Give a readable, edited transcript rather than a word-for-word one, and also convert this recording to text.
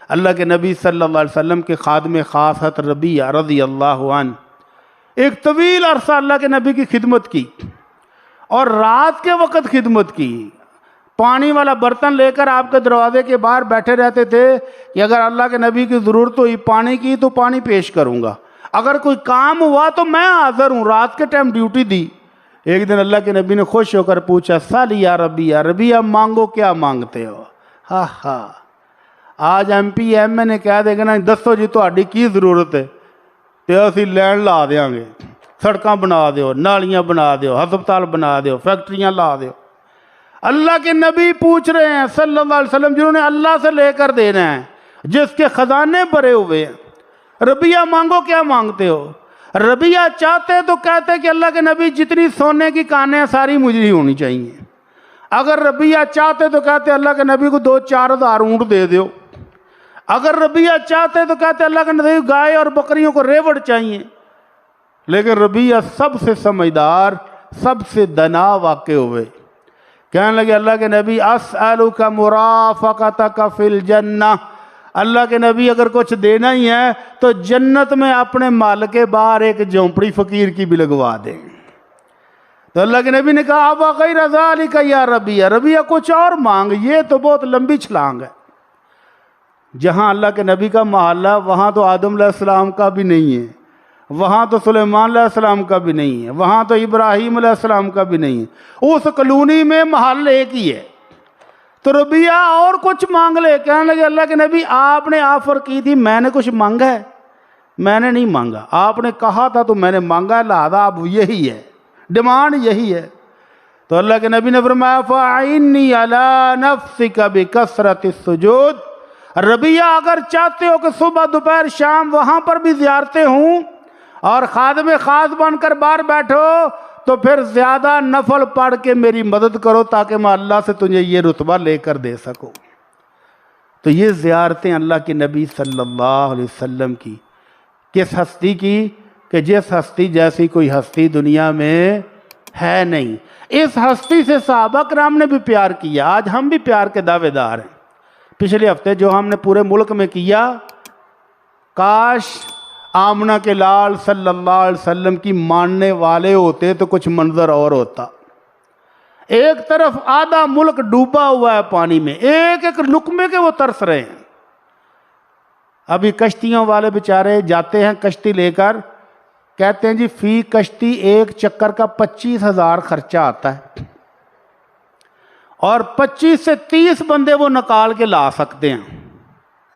اللہ کے نبی صلی اللہ علیہ وسلم کے خادم خاص حضرت ربیعہ رضی اللہ عنہ ایک طویل عرصہ اللہ کے نبی کی خدمت کی اور رات کے وقت خدمت کی. پانی والا برتن لے کر آپ کے دروازے کے باہر بیٹھے رہتے تھے کہ اگر اللہ کے نبی کی ضرورت ہوئی پانی کی تو پانی پیش کروں گا, اگر کوئی کام ہوا تو میں حاضر ہوں. رات کے ٹائم ڈیوٹی دی. ایک دن اللہ کے نبی نے خوش ہو کر پوچھا, سل یا ربیعہ, ربیعہ مانگو کیا مانگتے ہو؟ ہاں ہاں, آج ایم پی ایم اے نے کہہ دے گا نا دسو جی تہاڈی کی ضرورت ہے تے اسی لین لا دیاں گے, سڑکاں بنا دیو, نالیاں بنا دیو, ہسپتال بنا دیو, فیکٹریاں لا دیو. اللہ کے نبی پوچھ رہے ہیں صلی اللہ علیہ وسلم جنہوں نے اللہ سے لے کر دینا ہے, جس کے خزانے بھرے ہوئے ہیں, ربیعہ مانگو کیا مانگتے ہو؟ ربیعہ چاہتے تو کہتے کہ اللہ کے نبی جتنی سونے کی کانیں ساری مجھے ہی ہونی چاہیے. اگر ربیعہ چاہتے تو کہتے اللہ کے نبی کو 2-4 ہزار اونٹ دے دیو. اگر ربیعہ چاہتے تو کہتے اللہ کے نبی گائے اور بکریوں کو ریوڑ چاہیے. لیکن ربیعہ سب سے سمجھدار, سب سے دنا واقع ہوئے. کہنے لگے اللہ کے نبی اسألک مرافقتک فی الجنہ, اللہ کے نبی اگر کچھ دینا ہی ہے تو جنت میں اپنے مال کے باہر ایک جھونپڑی فقیر کی بھی لگوا دیں. تو اللہ کے نبی نے کہا اب غیر ذالک یا ربیعہ, ربیعہ کچھ اور مانگ, یہ تو بہت لمبی چھلانگ ہے. جہاں اللہ کے نبی کا محلہ وہاں تو آدم علیہ السلام کا بھی نہیں ہے, وہاں تو سلیمان علیہ السلام کا بھی نہیں ہے, وہاں تو ابراہیم علیہ السلام کا بھی نہیں ہے. اس کلونی میں محل ایک ہی ہے. تو ربیعہ اور کچھ مانگ لے. کہنے لگے اللہ کے نبی آپ نے آفر کی تھی, میں نے کچھ مانگا ہے؟ میں نے نہیں مانگا, آپ نے کہا تھا تو میں نے مانگا, لہذا اب یہی ہے, ڈیمانڈ یہی ہے. تو اللہ کے نبی نے فرمایا فَأَعِنِّي عَلَىٰ نَفْسِكَ بِكَثْرَةِ السُّجُودِ, ربیعہ اگر چاہتے ہو کہ صبح دوپہر شام وہاں پر بھی زیارتیں ہوں اور خادم خاص بن کر باہر بیٹھو تو پھر زیادہ نفل پڑھ کے میری مدد کرو تاکہ میں اللہ سے تجھے یہ رتبہ لے کر دے سکوں. تو یہ زیارتیں اللہ کے نبی صلی اللہ علیہ وسلم کی, کس ہستی کی کہ جس ہستی جیسی کوئی ہستی دنیا میں ہے نہیں. اس ہستی سے صحابہ کرام نے بھی پیار کیا, آج ہم بھی پیار کے دعوے دار ہیں. پچھلے ہفتے جو ہم نے پورے ملک میں کیا, کاش آمنہ کے لال صلی اللہ علیہ وسلم کی ماننے والے ہوتے تو کچھ منظر اور ہوتا. ایک طرف آدھا ملک ڈوبا ہوا ہے پانی میں, ایک ایک لقمے کے وہ ترس رہے ہیں. ابھی کشتیوں والے بیچارے جاتے ہیں کشتی لے کر, کہتے ہیں جی فی کشتی ایک چکر کا 25,000 خرچہ آتا ہے اور 25 سے 30 بندے وہ نکال کے لا سکتے ہیں.